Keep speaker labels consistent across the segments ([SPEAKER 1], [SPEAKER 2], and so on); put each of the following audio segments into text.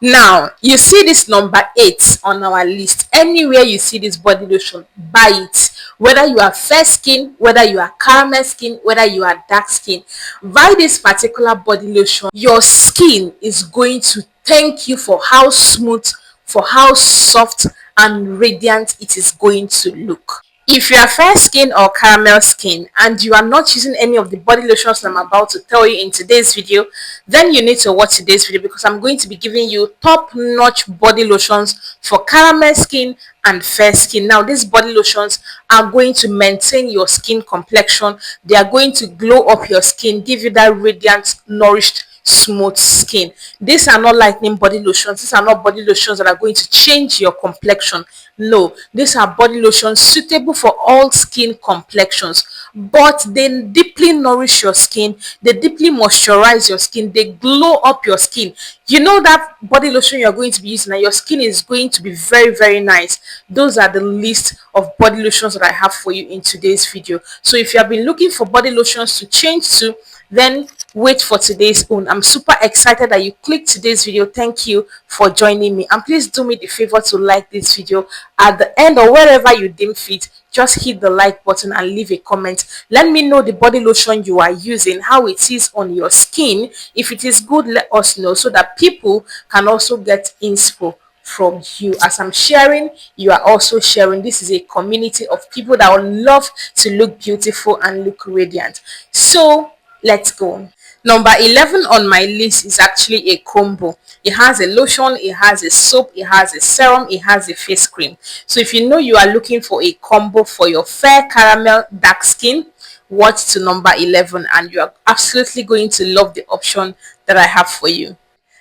[SPEAKER 1] Now, you see this number 8 on our list. Anywhere you see this body lotion, buy it. Whether you are fair skin, whether you are caramel skin, whether you are dark skin, buy this particular body lotion. Your skin is going to thank you for how smooth, for how soft and radiant it is going to look. If you are fair skin or caramel skin and you are not using any of the body lotions I'm about to tell you in today's video, then you need to watch today's video because I'm going to be giving you top-notch body lotions for caramel skin and fair skin. Now, these body lotions are going to maintain your skin complexion. They are going to glow up your skin, give you that radiant, nourished, smooth skin. These are not lightening body lotions. These are not body lotions that are going to change your complexion. No, these are body lotions suitable for all skin complexions, but they deeply nourish your skin, they deeply moisturize your skin, they glow up your skin. You know that body lotion you're going to be using and your skin is going to be very, very nice. Those are the list of body lotions that I have for you in today's video. So if you have been looking for body lotions to change to, then wait for today's own. I'm super excited that you clicked today's video. Thank you for joining me, and please do me the favor to like this video. At the end or wherever you deem fit, just hit the like button and leave a comment. Let me know the body lotion you are using, how it is on your skin. If it is good, let us know so that people can also get inspo from you. As I'm sharing, you are also sharing. This is a community of people that would love to look beautiful and look radiant. So let's go. Number 11 on my list is actually a combo. It has a lotion, it has a soap, it has a serum, it has a face cream. So if you know you are looking for a combo for your fair caramel dark skin, watch to number 11 and you are absolutely going to love the option that I have for you.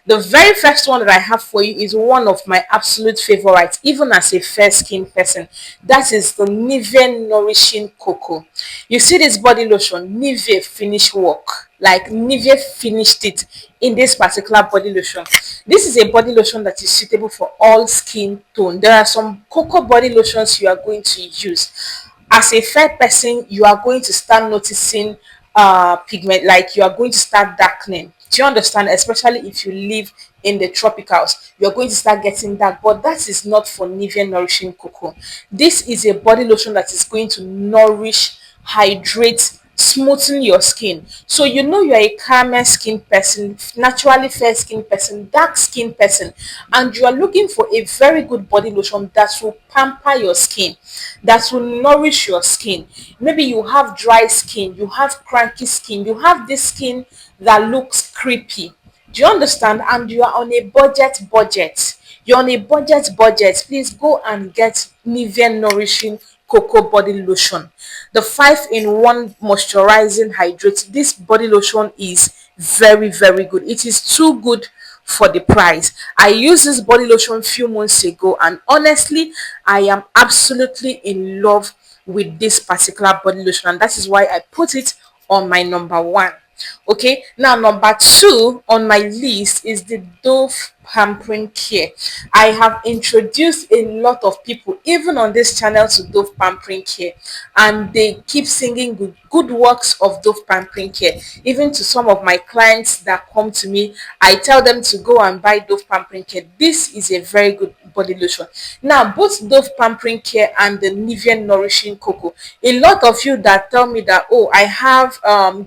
[SPEAKER 1] The very first one that I have for you is one of my absolute favorites, even as a fair skin person. That is the Nivea Nourishing Cocoa. You see this body lotion, Nivea finished work. Like Nivea finished it in this particular body lotion. This is a body lotion that is suitable for all skin tone. There are some cocoa body lotions you are going to use. As a fair person, you are going to start noticing pigment, like you are going to start darkening. Do you understand? Especially if you live in the tropicals, you're going to start getting that. But that is not for Nivea Nourishing Cocoa. This is a body lotion that is going to nourish, hydrate, smoothen your skin. So you know you are a caramel skin person, naturally fair skin person, dark skin person, and you are looking for a very good body lotion that will pamper your skin, that will nourish your skin. Maybe you have dry skin, you have cranky skin, you have this skin that looks creepy. Do you understand? And you are on a budget. You're on a budget. Please go and get Nivea Nourishing Cocoa Body Lotion. The 5-in-1 moisturizing hydrate. This body lotion is very, very good. It is too good for the price. I used this body lotion few months ago, and honestly, I am absolutely in love with this particular body lotion, and that is why I put it on my number 1. Okay, now number 2 on my list is the Dove pampering care. I have introduced a lot of people even on this channel to Dove pampering care, and they keep singing good works of Dove pampering care. Even to some of my clients that come to me, I tell them to go and buy Dove pampering care. This is a very good body lotion. Now, both Dove pampering care and the Nivea Nourishing Cocoa, a lot of you that tell me that, oh, I have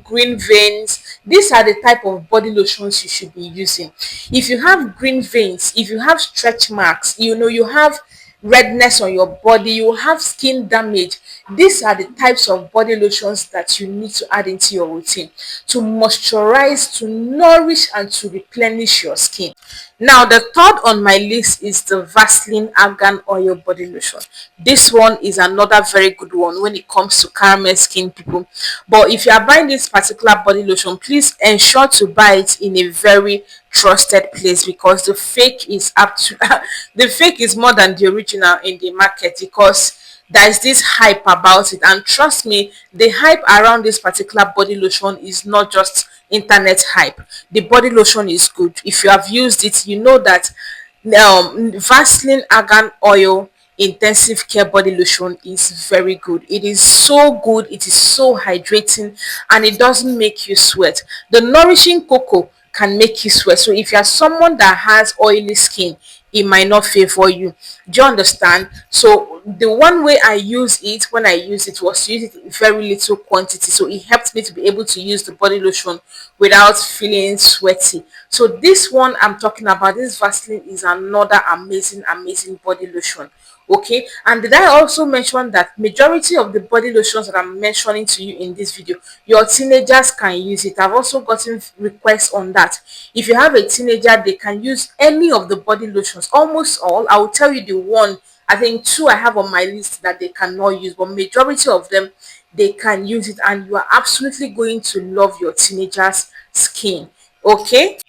[SPEAKER 1] green veins, these are the type of body lotions you should be using. If you have green veins, if you have stretch marks, you know, you have redness on your body, you have skin damage, these are the types of body lotions that you need to add into your routine to moisturize, to nourish, and to replenish your skin. Now, the third on my list is the Vaseline Argan Oil Body Lotion. This one is another very good one when it comes to caramel skin people. But if you are buying this particular body lotion, please ensure to buy it in a very trusted place, because the fake is up to the fake is more than the original in the market, because there is this hype about it. And trust me, the hype around this particular body lotion is not just internet hype. The body lotion is good. If you have used it, you know that Vaseline Argan Oil intensive care body lotion is very good. It is so good, it is so hydrating, and it doesn't make you sweat. The nourishing cocoa can make you sweat. So if you're someone that has oily skin, it might not favor you. Do you understand? So the one way I use it, when I use it, was to use it in very little quantity. So it helped me to be able to use the body lotion without feeling sweaty. So this one I'm talking about, this Vaseline, is another amazing body lotion. Okay, and did I also mention that majority of the body lotions that I'm mentioning to you in this video, your teenagers can use it? I've also gotten requests on that. If you have a teenager, they can use any of the body lotions, almost all. I will tell you the one, I think two I have on my list that they cannot use, but majority of them, they can use it, and you are absolutely going to love your teenager's skin. Okay,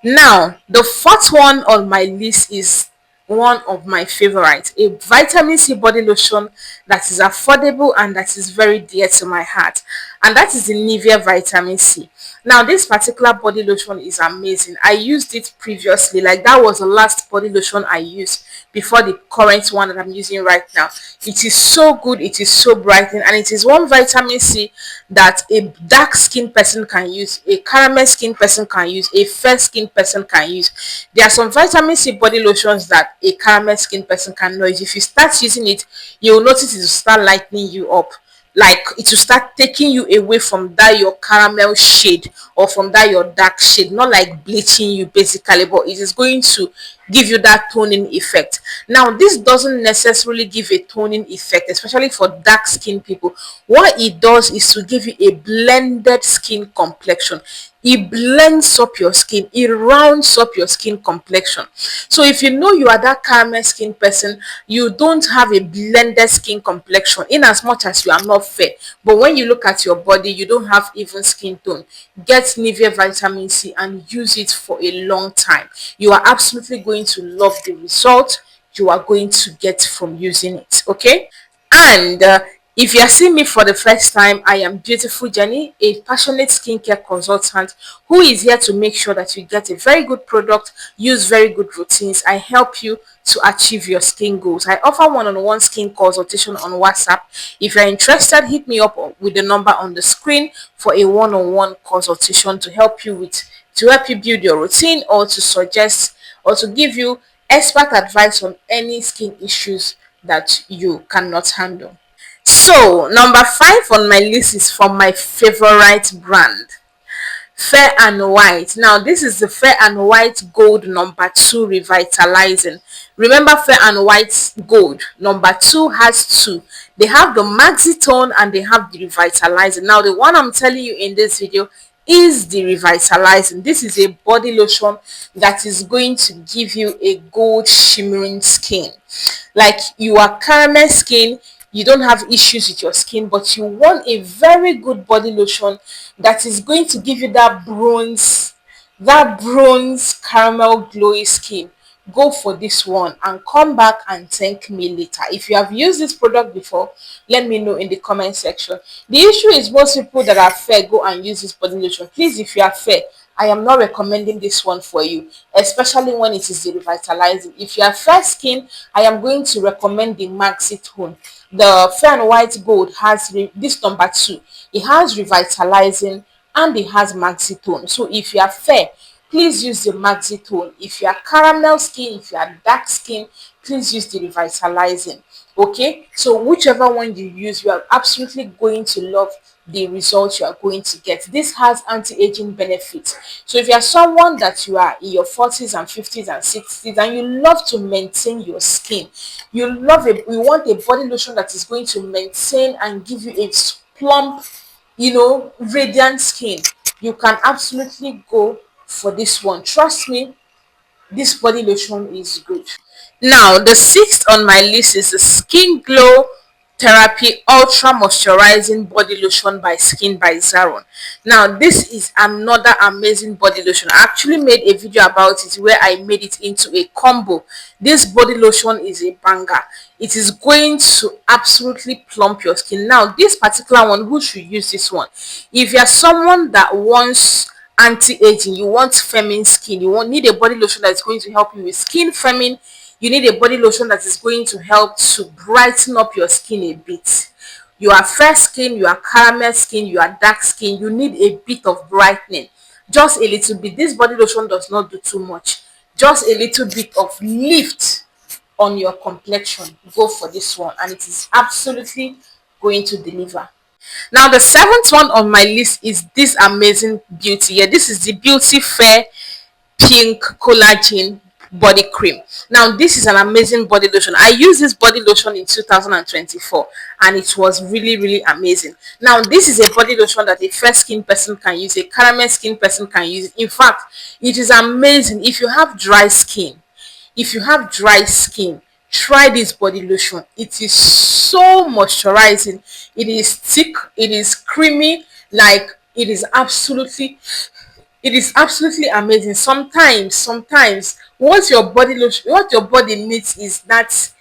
[SPEAKER 1] now the fourth one on my list is one of my favorites, a vitamin C body lotion that is affordable and that is very dear to my heart, and that is the Nivea vitamin C. Now this particular body lotion is amazing. I used it previously, like that was the last body lotion I used before the current one that I'm using right now. It is so good, it is so brightening, and it is one vitamin C that a dark skin person can use, a caramel skin person can use, a fair skin person can use. There are some vitamin C body lotions that a caramel skin person cannot use. If you start using it, you will notice it will start lightening you up, like it will start taking you away from that your caramel shade or from that your dark shade, not like bleaching you basically, but it is going to give you that toning effect. Now this doesn't necessarily give a toning effect, especially for dark skin people. What it does is to give you a blended skin complexion. It blends up your skin, it rounds up your skin complexion. So if you know you are that caramel skin person, you don't have a blended skin complexion in as much as you are not fair, but when you look at your body, you don't have even skin tone, get Nivea vitamin C and use it for a long time. You are absolutely going to love the result you are going to get from using it. Okay, and if you are seeing me for the first time, I am Beautiful Jenny, a passionate skincare consultant who is here to make sure that you get a very good product, use very good routines. I help you to achieve your skin goals. I offer one-on-one skin consultation on WhatsApp. If you're interested, hit me up with the number on the screen for a one-on-one consultation to help you build your routine, or to suggest or to give you expert advice on any skin issues that you cannot handle. So, number five on my list is from my favorite brand, Fair and White. Now, this is the Fair and White Gold number 2 revitalizing. Remember, Fair and White Gold number 2 has two. They have the maxi tone and they have the revitalizing. Now, the one I'm telling you in this video is the revitalizing. This is a body lotion that is going to give you a gold shimmering skin. Like you are caramel skin, you don't have issues with your skin, but you want a very good body lotion that is going to give you that bronze caramel glowy skin. Go for this one and come back and thank me later. If you have used this product before, let me know in the comment section. The issue is most people that are fair go and use this body lotion. Please, if you are fair, I am not recommending this one for you, especially when it is the revitalizing. If you are fair skin, I am going to recommend the maxi tone. The Fair and White Gold has this number 2. It has revitalizing and it has maxi tone. So if you are fair, please use the maxi tone. If you are caramel skin, if you are dark skin, please use the revitalizing. Okay, so whichever one you use, you are absolutely going to love the results you are going to get. This has anti-aging benefits. So if you are someone that you are in your 40s and 50s and 60s and you love to maintain your skin, you want a body lotion that is going to maintain and give you a plump, radiant skin, you can absolutely go for this one. Trust me, this body lotion is good. Now, the sixth on my list is the Skin Glow Therapy Ultra Moisturizing Body Lotion by Skin by Zaron. Now, this is another amazing body lotion. I actually made a video about it where I made it into a combo. This body lotion is a banger. It is going to absolutely plump your skin. Now, this particular one, who should use this one? If you're someone that wants anti-aging, you want feminine skin, need a body lotion that's going to help you with skin firming, you need a body lotion that is going to help to brighten up your skin a bit. You are fair skin, you are caramel skin, you are dark skin, you need a bit of brightening. just a little bit. This body lotion does not do too much, just a little bit of lift on your complexion. Go for this one, and it is absolutely going to deliver. Now the seventh one on my list is this amazing beauty. Yeah, this is the Beauty Fair Pink Collagen Body Cream. Now this is an amazing body lotion. I used this body lotion in 2024 and it was really amazing. Now this is a body lotion that a fair skin person can use, a caramel skin person can use. In fact, it is amazing if you have dry skin. If you have dry skin, try this body lotion. It is so moisturizing. It is thick, it is creamy, like it is absolutely amazing. Sometimes what your body needs is that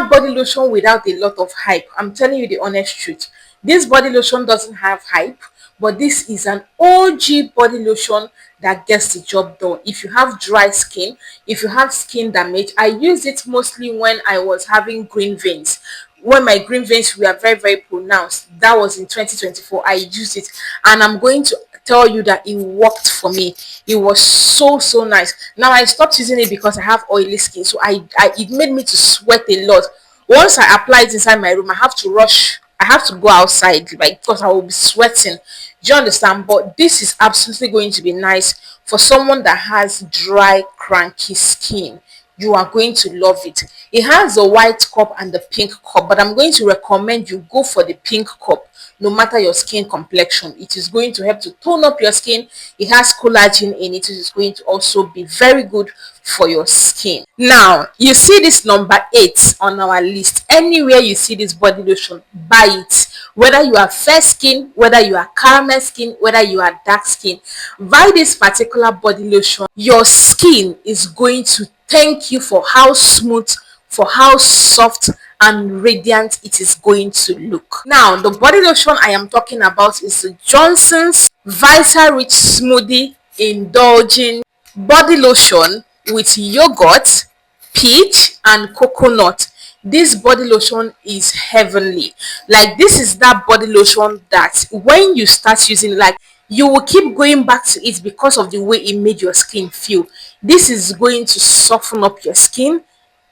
[SPEAKER 1] body lotion without a lot of hype. I'm telling you the honest truth. This body lotion doesn't have hype, but this is an OG body lotion that gets the job done. If you have dry skin, if you have skin damage, I use it mostly when I was having green veins. When my green veins were very pronounced, that was in 2024. I used it, and I'm going to tell you that it worked for me. It was so nice. Now I stopped using it because I have oily skin, so I it made me to sweat a lot. Once I apply it inside my room, I have to rush. I have to go outside, like, because I will be sweating. Do you understand? But this is absolutely going to be nice for someone that has dry, cranky skin. You are going to love it. It has the white cup and the pink cup, but I'm going to recommend you go for the pink cup no matter your skin complexion. It is going to help to tone up your skin. It has collagen in it. It is going to also be very good for your skin. Now, you see this number 8 on our list. Anywhere you see this body lotion, buy it. Whether you are fair skin, whether you are caramel skin, whether you are dark skin, buy this particular body lotion. Your skin is going to thank you for how smooth, for how soft and radiant it is going to look. Now, the body lotion I am talking about is the Johnson's Vita Rich Smoothie Indulging Body Lotion with yogurt, peach and coconut. This body lotion is heavenly. Like, this is that body lotion that when you start using, like, you will keep going back to it because of the way it made your skin feel. This is going to soften up your skin,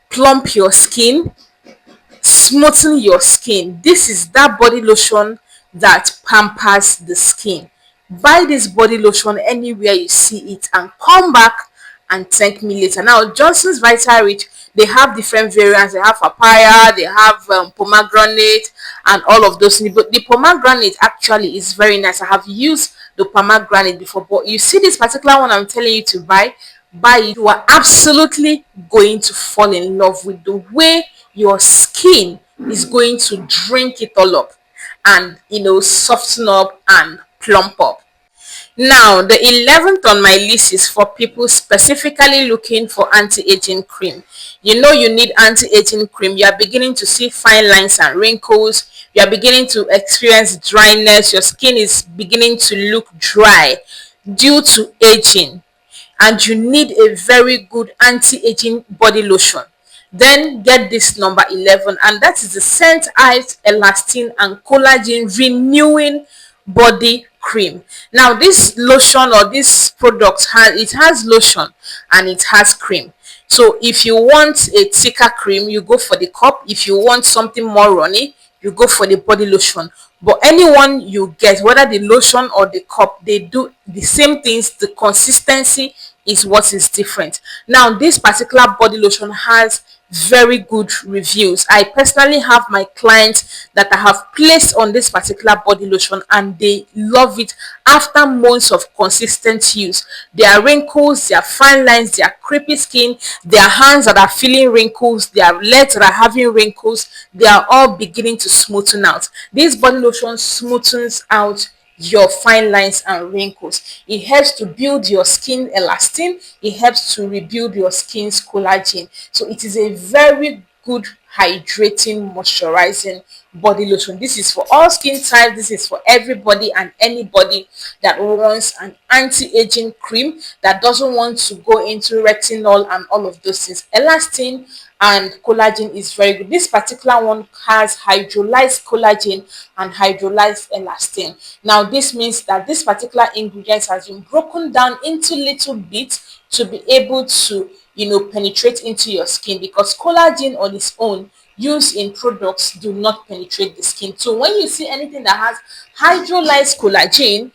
[SPEAKER 1] plump your skin, smoothen your skin. This is that body lotion that pampers the skin. Buy this body lotion anywhere you see it and come back and thank me later. Now, Johnson's Vita Rich, they have different variants. They have papaya, they have pomegranate and all of those things. But the pomegranate actually is very nice. I have used the pomegranate before, but you see this particular one I'm telling you to buy it. You are absolutely going to fall in love with the way your skin is going to drink it all up and soften up and plump up. Now, the 11th on my list is for people specifically looking for anti-aging cream. You need anti-aging cream. You are beginning to see fine lines and wrinkles. You are beginning to experience dryness. Your skin is beginning to look dry due to aging, and you need a very good anti-aging body lotion. Then get this number 11, and that is the Scent Ives Elastin and Collagen Renewing Body Cream. Now, this lotion or this product has lotion and it has cream. So if you want a thicker cream, you go for the cup. If you want something more runny, you go for the body lotion. But anyone you get, whether the lotion or the cup, they do the same things. The consistency is what is different. Now, this particular body lotion has very good reviews. I personally have my clients that I have placed on this particular body lotion and they love it after months of consistent use. Their wrinkles, their fine lines, their crepey skin, their hands that are feeling wrinkles, their legs that are having wrinkles, they are all beginning to smoothen out. This body lotion smoothens out your fine lines and wrinkles. It helps to build your skin elastin. It helps to rebuild your skin's collagen. So it is a very good hydrating, moisturizing body lotion. This is for all skin types. This is for everybody and anybody that wants an anti-aging cream, that doesn't want to go into retinol and all of those things. Elastin and collagen is very good. This particular one has hydrolyzed collagen and hydrolyzed elastin. Now this means that this particular ingredient has been broken down into little bits to be able to, penetrate into your skin, because collagen on its own used in products do not penetrate the skin. So when you see anything that has hydrolyzed collagen,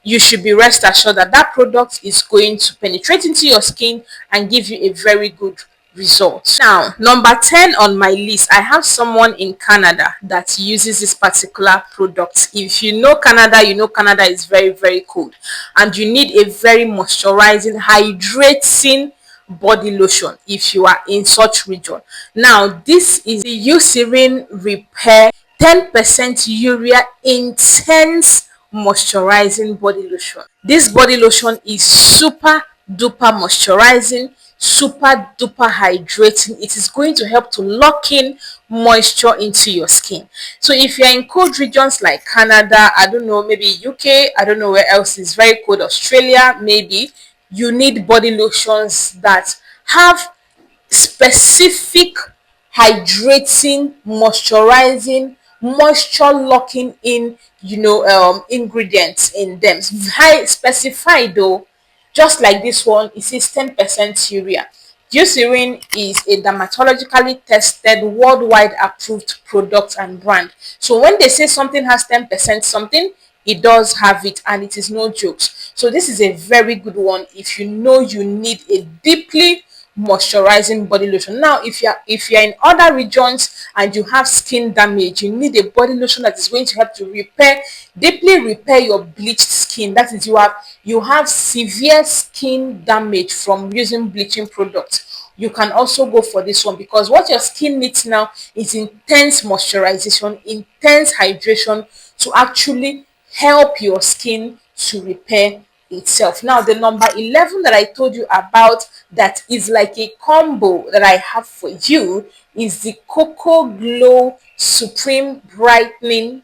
[SPEAKER 1] you should be rest assured that that product is going to penetrate into your skin and give you a very good result. Now, number 10 on my list, I have someone in Canada that uses this particular product. If you know Canada, you know Canada is very, very cold, and you need a very moisturizing, hydrating body lotion if you are in such region. Now, this is the Eucerin Repair 10% urea intense moisturizing body lotion. This body lotion is super duper moisturizing, super duper hydrating. It is going to help to lock in moisture into your skin. So if you're in cold regions like Canada, I don't know, maybe UK, I don't know where else is very cold, Australia maybe, you need body lotions that have specific hydrating, moisturizing, moisture locking in, ingredients in them. High specified though, just like this one, it says 10% urea. Eucerin is a dermatologically tested, worldwide approved product and brand. So when they say something has 10% something, it does have it, and it is no jokes. So this is a very good one if you know you need a deeply moisturizing body lotion. Now if you're in other regions and you have skin damage, you need a body lotion that is going to help to deeply repair your bleached skin. That is, you have severe skin damage from using bleaching products. You can also go for this one, because what your skin needs now is intense moisturization, intense hydration to actually help your skin to repair itself. Now the number 11 that I told you about, that is like a combo that I have for you, is the Cocoa Glow Supreme Brightening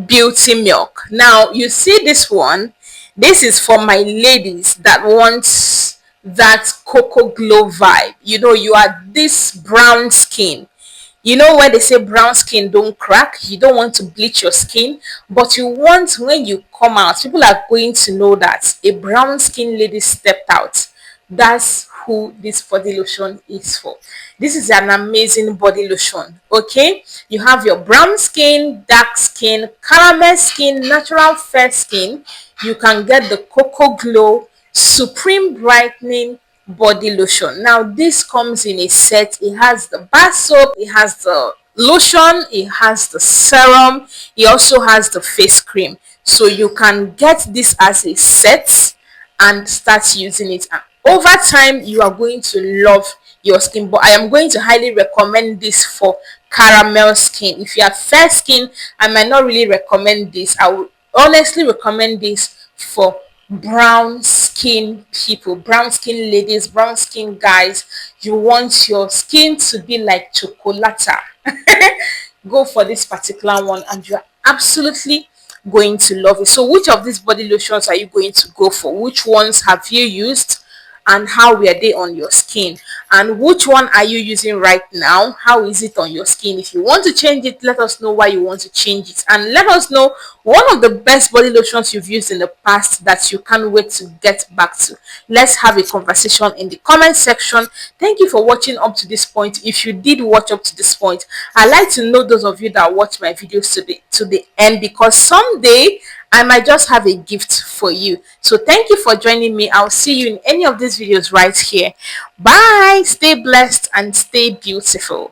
[SPEAKER 1] Beauty Milk. Now you see this one, this is for my ladies that wants that cocoa glow vibe. You are this brown skin. When they say brown skin don't crack, you don't want to bleach your skin, but you want, when you come out, people are going to know that a brown skin lady stepped out. That's who this body lotion is for. This is an amazing body lotion. Okay, you have your brown skin, dark skin, caramel skin, natural fair skin. You can get the Cocoa Glow Supreme Brightening body lotion. Now this comes in a set. It has the bar soap, it has the lotion, it has the serum, it also has the face cream. So you can get this as a set and start using it, and over time you are going to love your skin. But I am going to highly recommend this for caramel skin. If you have fair skin, I might not really recommend this. I would honestly recommend this for brown skin people, brown skin ladies, brown skin guys. You want your skin to be like chocolata. Go for this particular one and you're absolutely going to love it. So which of these body lotions are you going to go for? Which ones have you used, and how were they on your skin? And which one are you using right now? How is it on your skin? If you want to change it, let us know why you want to change it, and let us know one of the best body lotions you've used in the past that you can't wait to get back to. Let's have a conversation in the comment section. Thank you for watching up to this point. If you did watch up to this point, I'd like to know those of you that watch my videos to the end, because someday I might just have a gift for you. So thank you for joining me. I'll see you in any of these videos right here. Bye. Stay blessed and stay beautiful.